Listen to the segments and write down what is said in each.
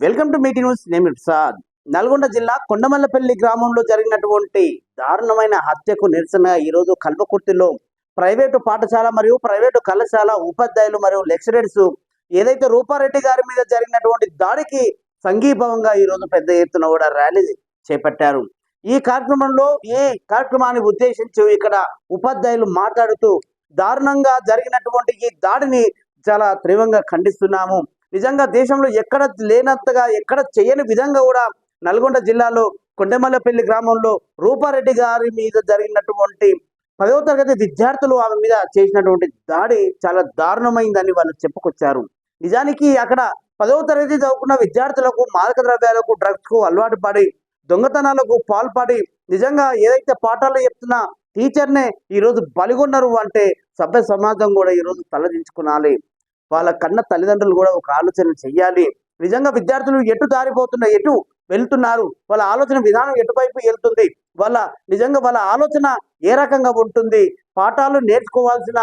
Welcome to మీటి news. నేను ప్రసాద్. నల్గొండ జిల్లా కొండమల్లపల్లి గ్రామంలో జరిగినటువంటి దారుణమైన హత్యకు నిరసనగా ఈరోజు కల్వకుర్తిలో ప్రైవేటు పాఠశాల మరియు ప్రైవేటు కళాశాల ఉపాధ్యాయులు మరియు లెక్చరర్స్ ఏదైతే రూపారెడ్డి గారి మీద జరిగినటువంటి దాడికి సంఘీభావంగా ఈరోజు పెద్ద ఎత్తున కూడా ర్యాలీ చేపట్టారు. ఈ కార్యక్రమాన్ని ఉద్దేశించి ఇక్కడ ఉపాధ్యాయులు మాట్లాడుతూ దారుణంగా జరిగినటువంటి ఈ దాడిని చాలా తీవ్రంగా ఖండిస్తున్నాము. నిజంగా దేశంలో ఎక్కడ లేనంతగా ఎక్కడ చేయని విధంగా కూడా నల్గొండ జిల్లాలో కొండమల్లపల్లి గ్రామంలో రూపారెడ్డి గారి మీద జరిగినటువంటి 10వ తరగతి విద్యార్థులు ఆమె మీద చేసినటువంటి దాడి చాలా దారుణమైందని వాళ్ళు చెప్పుకొచ్చారు. నిజానికి అక్కడ 10వ తరగతి చదువుకున్న విద్యార్థులకు మాదక ద్రవ్యాలకు డ్రగ్స్కు అలవాటు పడి దొంగతనాలకు పాల్పడి నిజంగా ఏదైతే పాఠాలు చెప్తున్న టీచర్నే ఈరోజు బలిగొన్నారు అంటే సభ్య సమాజం కూడా ఈరోజు తలదించుకునాలి. వాళ్ళ కన్న తల్లిదండ్రులు కూడా ఒక ఆలోచన చెయ్యాలి. నిజంగా విద్యార్థులు ఎటు దారిపోతున్నారు, ఎటు వెళ్తున్నారు, వాళ్ళ ఆలోచన విధానం ఎటువైపు వెళ్తుంది, నిజంగా వాళ్ళ ఆలోచన ఏ రకంగా ఉంటుంది, పాఠాలు నేర్చుకోవాల్సిన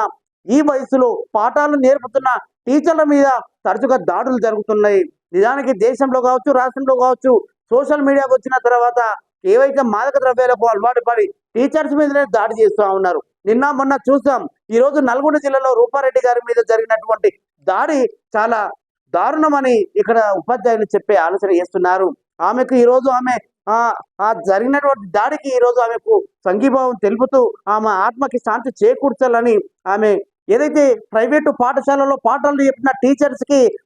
ఈ వయసులో పాఠాలు నేర్పుతున్న టీచర్ల మీద తరచుగా దాడులు జరుగుతున్నాయి. నిజానికి దేశంలో కావచ్చు, రాష్ట్రంలో కావచ్చు, సోషల్ మీడియా వచ్చిన తర్వాత ఏవైతే మాదక ద్రవ్యాలకు అలవాటు పడి టీచర్స్ మీదనే దాడి చేస్తూ ఉన్నారు. నిన్న మొన్న చూసాం. ఈరోజు నల్గొండ జిల్లాలో రూపారెడ్డి గారి మీద జరిగినటువంటి దాడి చాలా దారుణమని ఇక్కడ ఉపాధ్యాయులు చెప్పే ఆలోచన చేస్తున్నారు. ఆమెకు ఈరోజు జరిగినటువంటి దాడికి ఈరోజు ఆమెకు సంఘీభావం తెలుపుతూ ఆమె ఆత్మకి శాంతి చేకూర్చాలని ఆమె ఏదైతే ప్రైవేటు పాఠశాలలో పాఠాలు చెప్పిన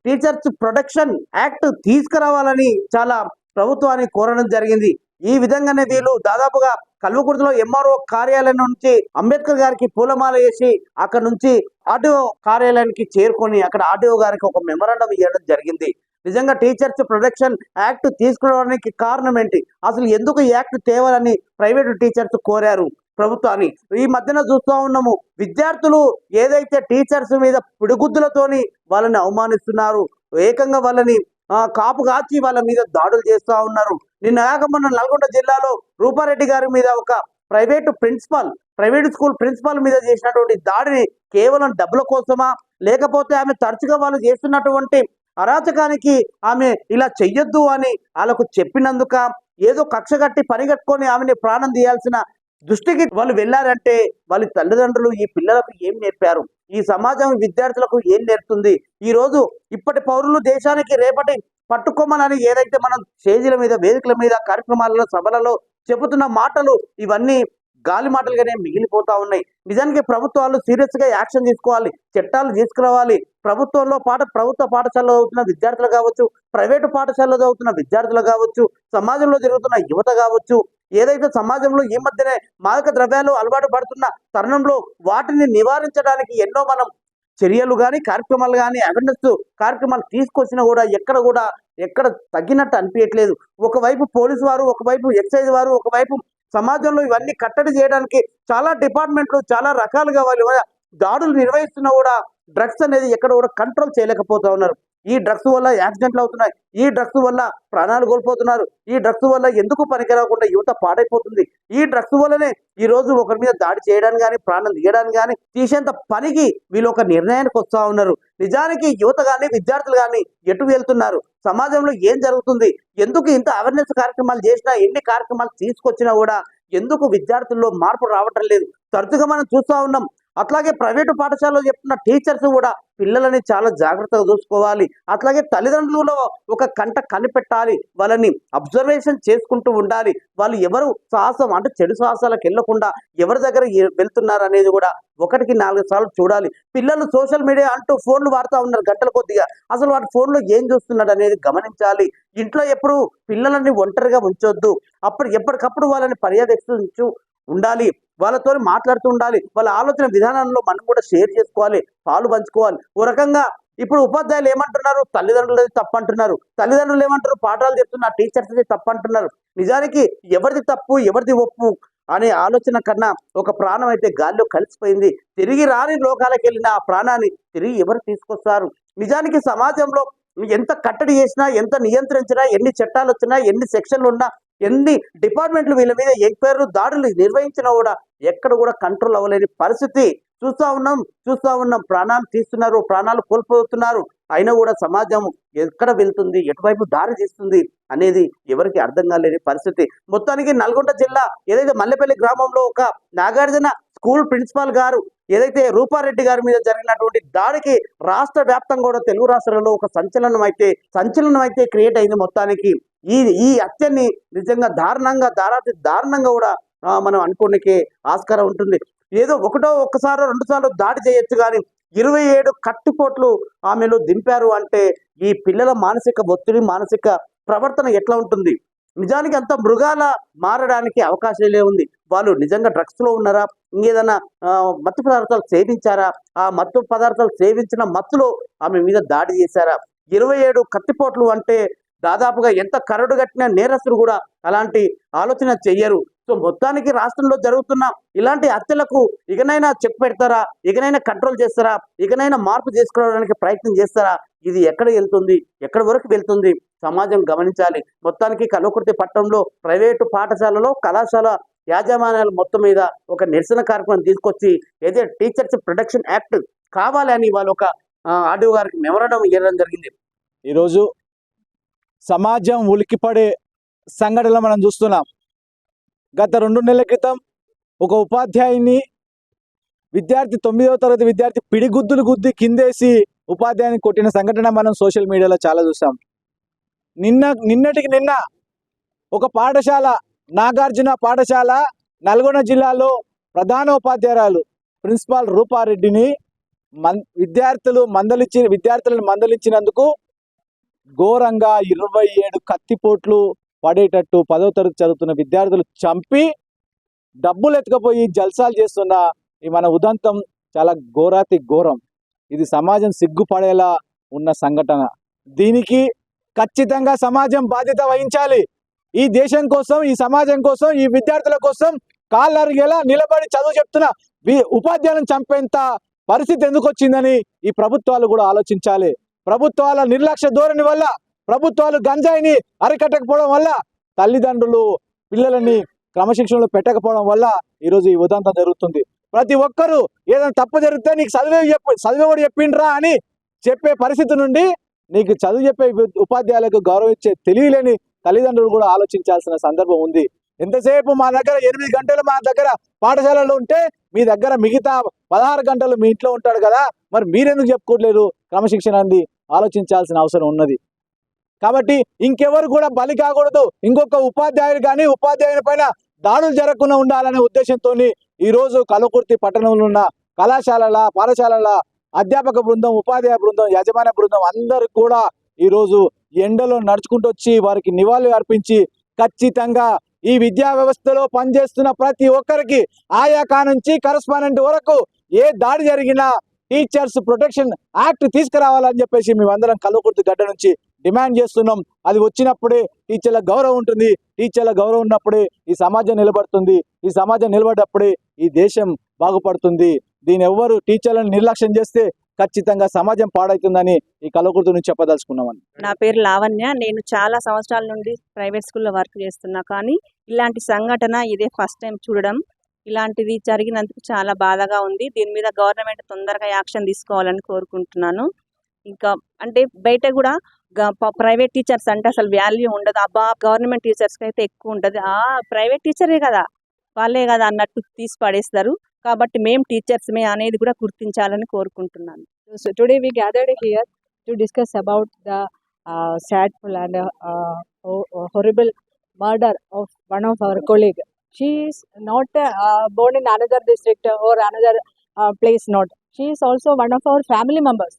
టీచర్స్ ప్రొటెక్షన్ యాక్ట్ తీసుకురావాలని చాలా ప్రభుత్వాన్ని కోరడం జరిగింది. ఈ విధంగానే వీళ్ళు దాదాపుగా కల్వకుర్తిలో ఎంఆర్ఓ కార్యాలయం నుంచి అంబేద్కర్ గారికి పూలమాల వేసి అక్కడ నుంచి ఆర్డీఓ కార్యాలయానికి చేరుకొని అక్కడ ఆర్డీఓ గారికి ఒక మెమరాండం ఇవ్వడం జరిగింది. నిజంగా టీచర్స్ ప్రొటెక్షన్ యాక్ట్ తీసుకురావడానికి కారణం ఏంటి, అసలు ఎందుకు ఈ యాక్ట్ తేవాలని ప్రైవేటు టీచర్స్ కోరారు ప్రభుత్వాన్ని. ఈ మధ్యన చూస్తూ ఉన్నాము, విద్యార్థులు ఏదైతే టీచర్స్ మీద పిడిగుద్దులతోని వాళ్ళని అవమానిస్తున్నారు, ఏకంగా వాళ్ళని కాపు కాచి వాళ్ళ మీద దాడులు చేస్తూ ఉన్నారు. నిన్న మొన్న నల్గొండ జిల్లాలో రూపారెడ్డి గారి మీద ఒక ప్రైవేట్ స్కూల్ ప్రిన్సిపాల్ మీద చేసినటువంటి దాడిని కేవలం డబ్బుల కోసమా, లేకపోతే ఆమె తరచుగా వాళ్ళు చేస్తున్నటువంటి అరాచకానికి ఆమె ఇలా చెయ్యొద్దు అని వాళ్ళకు చెప్పినందుక, ఏదో కక్ష కట్టి పని కట్టుకొని ఆమెని ప్రాణం తీయాల్సిన దృష్టికి వాళ్ళు వెళ్ళారంటే వాళ్ళ తల్లిదండ్రులు ఈ పిల్లలకు ఏం నేర్పారు, ఈ సమాజం విద్యార్థులకు ఏం నేర్పుతుంది? ఈ రోజు ఇప్పటి పౌరులు దేశానికి రేపటి పట్టుకోమని ఏదైతే మనం స్టేజీల మీద, వేదికల మీద, కార్యక్రమాలలో, సభలలో చెబుతున్న మాటలు ఇవన్నీ గాలి మాటలుగానే మిగిలిపోతా ఉన్నాయి. నిజానికి ప్రభుత్వాలు సీరియస్ గా యాక్షన్ తీసుకోవాలి, చట్టాలు తీసుకురావాలి. ప్రభుత్వ పాఠశాలలో చదువుతున్న విద్యార్థులు కావచ్చు, ప్రైవేటు పాఠశాలలో చదువుతున్న విద్యార్థులు కావచ్చు, సమాజంలో జరుగుతున్న యువత కావచ్చు, ఏదైతే సమాజంలో ఈ మధ్యనే మాదక ద్రవ్యాలు అలవాటు పడుతున్న తరుణంలో వాటిని నివారించడానికి ఎన్నో మనం చర్యలు కానీ, కార్యక్రమాలు కానీ, అవేర్నెస్ కార్యక్రమాలు తీసుకొచ్చినా కూడా ఎక్కడ తగ్గినట్టు అనిపించట్లేదు. ఒకవైపు పోలీసు వారు, ఒకవైపు ఎక్సైజ్ వారు, ఒకవైపు సమాజంలో ఇవన్నీ కట్టడి చేయడానికి చాలా డిపార్ట్మెంట్లు చాలా రకాలుగా వాళ్ళు దాడులు నిర్వహిస్తున్నా కూడా డ్రగ్స్ అనేది ఎక్కడ కూడా కంట్రోల్ చేయలేకపోతా ఉన్నారు. ఈ డ్రగ్స్ వల్ల యాక్సిడెంట్లు అవుతున్నాయి, ఈ డ్రగ్స్ వల్ల ప్రాణాలు కోల్పోతున్నారు, ఈ డ్రగ్స్ వల్ల ఎందుకు పనికిరాకుండా యువత పాడైపోతుంది. ఈ డ్రగ్స్ వల్లనే ఈ రోజు ఒకరి మీద దాడి చేయడానికి కానీ, ప్రాణం తీయడానికి కానీ తీసేంత పనికి వీళ్ళు ఒక నిర్ణయానికి వస్తూ ఉన్నారు. నిజానికి యువత కానీ, విద్యార్థులు కానీ ఎటు వెళ్తున్నారు, సమాజంలో ఏం జరుగుతుంది, ఎందుకు ఇంత అవేర్నెస్ కార్యక్రమాలు చేసినా, ఎన్ని కార్యక్రమాలు తీసుకొచ్చినా కూడా ఎందుకు విద్యార్థుల్లో మార్పు రావటం లేదు? తరచుగా మనం చూస్తూ ఉన్నాం. అట్లాగే ప్రైవేటు పాఠశాలలో చెప్తున్న టీచర్స్ కూడా పిల్లలని చాలా జాగ్రత్తగా చూసుకోవాలి. అట్లాగే తల్లిదండ్రులలో ఒక కంట కనిపెట్టాలి, వాళ్ళని అబ్జర్వేషన్ చేసుకుంటూ ఉండాలి. వాళ్ళు ఎవరు చెడు సాహసాలకు వెళ్లకుండా ఎవరి దగ్గర వెళ్తున్నారు అనేది కూడా 1కి 4 సార్లు చూడాలి. పిల్లలు సోషల్ మీడియా అంటూ ఫోన్లు వాడుతూ ఉన్నారు గంటల కొద్దిగా. అసలు వాటి ఫోన్లో ఏం చూస్తున్నాడు అనేది గమనించాలి. ఇంట్లో ఎప్పుడు పిల్లలని ఒంటరిగా ఉంచొద్దు. ఎప్పటికప్పుడు వాళ్ళని పర్యవేక్షించు ఉండాలి, వాళ్ళతో మాట్లాడుతూ ఉండాలి. వాళ్ళ ఆలోచన విధానంలో మనం కూడా షేర్ చేసుకోవాలి, పాలు పంచుకోవాలి. ఓ రకంగా ఇప్పుడు ఉపాధ్యాయులు ఏమంటున్నారు, తల్లిదండ్రులది తప్పు అంటున్నారు. తల్లిదండ్రులు ఏమంటారు, పాఠాలు చెప్తున్న టీచర్స్ది తప్పు అంటున్నారు. నిజానికి ఎవరిది తప్పు, ఎవరిది ఒప్పు అనే ఆలోచన కన్నా ఒక ప్రాణం అయితే గాల్లో కలిసిపోయింది. తిరిగి రాని లోకాలకు వెళ్ళిన ఆ ప్రాణాన్ని తిరిగి ఎవరు తీసుకొస్తారు? నిజానికి సమాజంలో ఎంత కట్టడి చేసినా, ఎంత నియంత్రించినా, ఎన్ని చట్టాలు వచ్చినా, ఎన్ని సెక్షన్లు ఉన్నా, ఎన్ని డిపార్ట్మెంట్లు వీళ్ళ మీద ఎంక్వైరీలు, దాడులు నిర్వహించినా కూడా ఎక్కడ కూడా కంట్రోల్ అవ్వలేని పరిస్థితి చూస్తూ ఉన్నాం. ప్రాణాలు తీస్తున్నారు, ప్రాణాలు కోల్పోతున్నారు. అయినా కూడా సమాజం ఎక్కడ వెళ్తుంది, ఎటువైపు దారి తీస్తుంది అనేది ఎవరికి అర్థం కాలేని పరిస్థితి. మొత్తానికి నల్గొండ జిల్లా ఏదైతే మల్లెపల్లి గ్రామంలో ఒక నాగార్జున స్కూల్ ప్రిన్సిపాల్ గారు ఏదైతే రూపారెడ్డి గారి మీద జరిగినటువంటి దాడికి రాష్ట్ర వ్యాప్తంగా కూడా తెలుగు రాష్ట్రాలలో ఒక సంచలనం అయితే క్రియేట్ అయింది. మొత్తానికి ఈ హత్యని నిజంగా దారుణంగా కూడా మనం అనుకోనికే ఆస్కారం ఉంటుంది. ఏదో ఒక్కసారో 2 సార్లు దాడి చేయొచ్చు కానీ 27 కత్తిపోట్లు ఆమెలో దింపారు అంటే ఈ పిల్లల మానసిక ఒత్తిడి, మానసిక ప్రవర్తన ఎట్లా ఉంటుంది? నిజానికి అంత మృగాల మారడానికి అవకాశాలే ఉంది. వాళ్ళు నిజంగా డ్రగ్స్ లో ఉన్నారా, ఇంకేదైనా మత్తు పదార్థాలు సేవించారా, ఆ మత్తు పదార్థాలు సేవించిన మత్తులో ఆమె మీద దాడి చేశారా? 27 కత్తిపోట్లు అంటే దాదాపుగా ఎంత కరడు కట్టిన నేరస్తులు కూడా అలాంటి ఆలోచన చెయ్యరు. సో మొత్తానికి రాష్ట్రంలో జరుగుతున్న ఇలాంటి హత్యలకు ఇకనైనా చెక్ పెడతారా, ఇకనైనా కంట్రోల్ చేస్తారా, ఇకనైనా మార్పు చేసుకోవడానికి ప్రయత్నం చేస్తారా? ఇది ఎక్కడ వెళ్తుంది, ఎక్కడి వరకు వెళ్తుంది సమాజం గమనించాలి. మొత్తానికి కల్వకుర్తి పట్టణంలో ప్రైవేటు పాఠశాలలో కళాశాల యాజమాన్యాలు మొత్తం మీద ఒక నిరసన కార్యక్రమం తీసుకొచ్చి ఏదైతే టీచర్స్ ప్రొటెక్షన్ యాక్ట్ కావాలి అని వాళ్ళు ఒక ఆర్డీఓ గారికి మెమరాండం ఇవ్వడం జరిగింది. ఈరోజు సమాజం ఉలికిపడే సంఘటనలు మనం చూస్తున్నాం. గత 2 నెలల క్రితం ఒక ఉపాధ్యాయుని విద్యార్థి 9వ తరగతి విద్యార్థి పిడిగుద్దులు గుద్ది కిందేసి ఉపాధ్యాయుని కొట్టిన సంఘటన మనం సోషల్ మీడియాలో చాలా చూసాం. నిన్నటికి నిన్న ఒక పాఠశాల, నాగార్జున పాఠశాల నల్గొండ జిల్లాలో ప్రధాన ఉపాధ్యాయురాలు ప్రిన్సిపాల్ రూపారెడ్డిని విద్యార్థులను మందలించినందుకు ఘోరంగా 27 కత్తిపోట్లు పడేటట్టు 10వ తరగతి చదువుతున్న విద్యార్థులు చంపి డబ్బులు ఎత్తుకపోయి జల్సాలు చేస్తున్న ఈ మన ఉదంతం చాలా ఘోరం. ఇది సమాజం సిగ్గుపడేలా ఉన్న సంఘటన. దీనికి ఖచ్చితంగా సమాజం బాధ్యత వహించాలి. ఈ దేశం కోసం, ఈ సమాజం కోసం, ఈ విద్యార్థుల కోసం కాళ్ళరిగేలా నిలబడి చదువు చెప్తున్న ఉపాధ్యాయులను చంపేంత పరిస్థితి ఎందుకు వచ్చిందని ఈ ప్రభుత్వాలు కూడా ఆలోచించాలి. ప్రభుత్వాల నిర్లక్ష్య ధోరణి వల్ల, ప్రభుత్వాలు గంజాయిని అరికట్టకపోవడం వల్ల, తల్లిదండ్రులు పిల్లలని క్రమశిక్షణలో పెట్టకపోవడం వల్ల ఈరోజు ఈ ఉదంతం జరుగుతుంది. ప్రతి ఒక్కరూ ఏదైనా తప్పు జరిగితే నీకు చదివేవాడు చెప్పిండ్రా అని చెప్పే పరిస్థితి నుండి నీకు చదువు చెప్పే ఉపాధ్యాయులకు గౌరవించే తెలియలేని తల్లిదండ్రులు కూడా ఆలోచించాల్సిన సందర్భం ఉంది. ఎంతసేపు మా దగ్గర 8 గంటలు మా దగ్గర పాఠశాలలో ఉంటే మీ దగ్గర మిగతా 16 గంటలు మీ ఇంట్లో ఉంటాడు కదా, మరి మీరెందుకు చెప్పుకోవట్లేదు క్రమశిక్షణ అంది ఆలోచించాల్సిన అవసరం ఉన్నది. కాబట్టి ఇంకెవరు కూడా బలి కాకూడదు, ఇంకొక ఉపాధ్యాయులు కానీ ఉపాధ్యాయుని పైన దాడులు జరగకుండా ఉండాలనే ఉద్దేశంతో ఈరోజు కల్వకుర్తి పట్టణంలో ఉన్న పాఠశాలల అధ్యాపక బృందం, ఉపాధ్యాయ బృందం, యాజమాన్య బృందం అందరూ కూడా ఈరోజు ఎండలో నడుచుకుంటూ వచ్చి వారికి నివాళులు అర్పించి ఖచ్చితంగా ఈ విద్యా వ్యవస్థలో పనిచేస్తున్న ప్రతి ఒక్కరికి ఆయా నుంచి కరస్పాండెంట్ వరకు ఏ దాడి జరిగినా టీచర్స్ ప్రొటెక్షన్ యాక్ట్ తీసుకురావాలని చెప్పేసి మేమందరం కల్వకుర్తి గడ్డ నుంచి డిమాండ్ చేస్తున్నాం. అది వచ్చినప్పుడే టీచర్ల గౌరవం ఉంటుంది. టీచర్ల గౌరవం ఉన్నప్పుడే ఈ సమాజం నిలబడుతుంది. ఈ సమాజం నిలబడ్డప్పుడే ఈ దేశం బాగుపడుతుంది. దీని ఎవ్వరు టీచర్లను నిర్లక్ష్యం చేస్తే ఖచ్చితంగా సమాజం పాడవుతుందని ఈ కల్వకుర్తి నుంచి చెప్పదలుచుకున్నామని. నా పేరు లావణ్య. నేను చాలా సంవత్సరాల నుండి ప్రైవేట్ స్కూల్లో వర్క్ చేస్తున్నా, కానీ ఇలాంటి సంఘటన ఇదే ఫస్ట్ టైం చూడడం. ఇలాంటిది జరిగినందుకు చాలా బాధగా ఉంది. దీని మీద గవర్నమెంట్ తొందరగా యాక్షన్ తీసుకోవాలని కోరుకుంటున్నాను. ఇంకా అంటే బయట కూడా ప్రైవేట్ టీచర్స్ అంటే అసలు వాల్యూ ఉండదు. అబ్బా గవర్నమెంట్ టీచర్స్కి అయితే ఎక్కువ ఉంటుంది, ప్రైవేట్ టీచరే కదా, వాళ్ళే కదా అన్నట్టు తీసి పడేస్తారు. కాబట్టి మేము టీచర్స్మే అనేది కూడా గుర్తించాలని కోరుకుంటున్నాను. So today we gathered here to discuss about the sadful and horrible murder of one of our colleague. She is not born in another district or another place. Not. She is also one of our family members.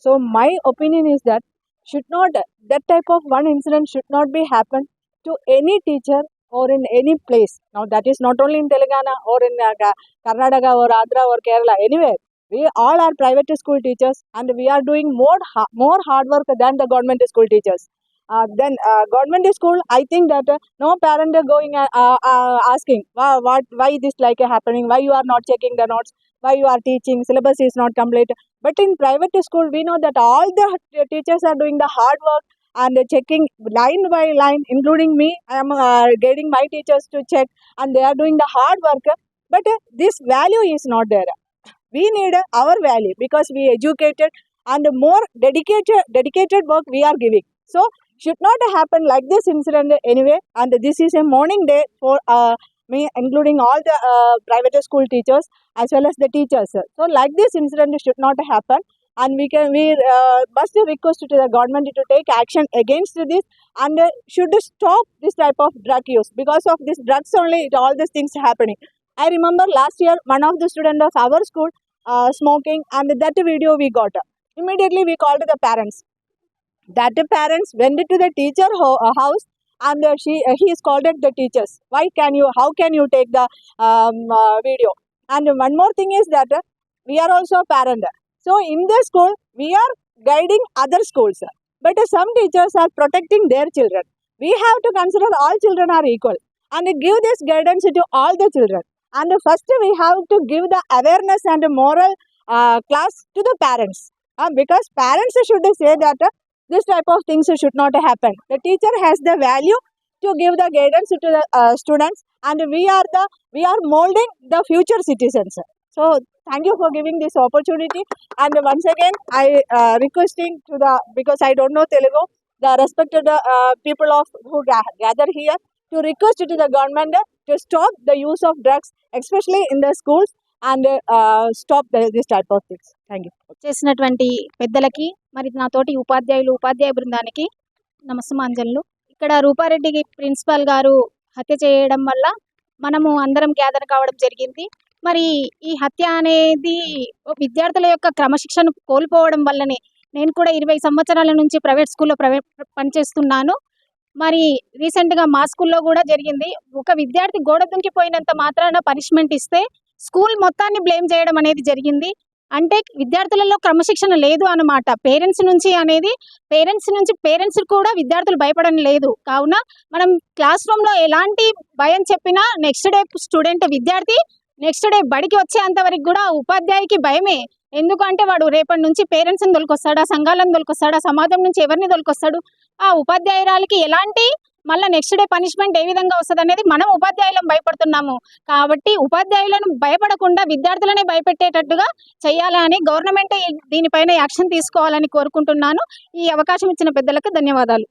So my opinion is that that type of one incident should not be happen to any teacher or in any place. Now that is not only in Telangana or in Karnataka or Andhra or Kerala, anywhere. We all are private school teachers and we are doing more hard work than the government school teachers. Then government school, I think that no parent are going asking why this like happening, why you are not checking the notes, why you are teaching, syllabus is not complete. But in private school, we know that all the teachers are doing the hard work and checking line by line, including me. I am guiding my teachers to check and they are doing the hard work. But this value is not there. We need our value because we educated and more dedicated work we are giving. So should not happen like this incident anyway. And this is a mourning day for me, including all the private school teachers as well as the teachers. So like this incident should not happen, and we must request to the government to take action against this, and should stop this type of drug use. Because of this drugs only all these things happening. I remember last year one of the student of our school smoking, and that video we got. Immediately we called the parents. That the parents went to the teacher house, and he scolded the teachers. How can you take the video? And one more thing is that we are also a parent. So in the school we are guiding other schools, but some teachers are protecting their children. We have to consider all children are equal and give this guidance to all the children. And first we have to give the awareness and moral class to the parents, because parents should say that this type of things should not happen. The teacher has the value to give the guidance to the students, and we are molding the future citizens. So thank you for giving this opportunity. And once again I requesting to the, because I don't know Telugu, the respected people of who gather here, to request to the government to stop the use of drugs, especially in the schools, and stop this type of things. Thank you. చేసినటువంటి పెద్దలకి, మరి నాతోటి ఉపాధ్యాయ బృందానికి నమస్సమాంజనులు. ఇక్కడ Rupa Reddy principal గారు హత్య చేయడం వల్ల మనము అందరం గ్యాదర్ కావడం జరిగింది. మరి ఈ హత్య అనేది విద్యార్థుల యొక్క క్రమశిక్షణ కోల్పోవడం వల్లనే, నేను కూడా 20 సంవత్సరాల నుంచి ప్రైవేట్ స్కూల్లో పనిచేస్తున్నాను. మరి రీసెంట్గా మా స్కూల్లో కూడా జరిగింది. ఒక విద్యార్థి గోడ దుంకిపోయినంత మాత్రాన పనిష్మెంట్ ఇస్తే స్కూల్ మొత్తాన్ని బ్లేమ్ చేయడం అనేది జరిగింది. అంటే విద్యార్థులలో క్రమశిక్షణ లేదు అన్నమాట. పేరెంట్స్ నుంచి కూడా విద్యార్థులు భయపడడం లేదు. కావున మనం క్లాస్ రూమ్లో ఎలాంటి భయం చెప్పినా నెక్స్ట్ డే విద్యార్థి నెక్స్ట్ డే బడికి వచ్చేంత వరకు కూడా ఉపాధ్యాయుకి భయమే. ఎందుకంటే వాడు రేపటి నుంచి పేరెంట్స్ని దొరికొస్తాడా, సంఘాలను దొరికొస్తాడా, సమాజం నుంచి ఎవరిని దొరికొస్తాడు, ఆ ఉపాధ్యాయురాలకి ఎలాంటి మళ్ళీ నెక్స్ట్ డే పనిష్మెంట్ ఏ విధంగా వస్తుంది అనేది మనం ఉపాధ్యాయులను భయపడుతున్నాము. కాబట్టి ఉపాధ్యాయులను భయపడకుండా విద్యార్థులనే భయపెట్టేటట్టుగా చేయాలి అని గవర్నమెంట్ దీనిపైన యాక్షన్ తీసుకోవాలని కోరుకుంటున్నాను. ఈ అవకాశం ఇచ్చిన పెద్దలకు ధన్యవాదాలు.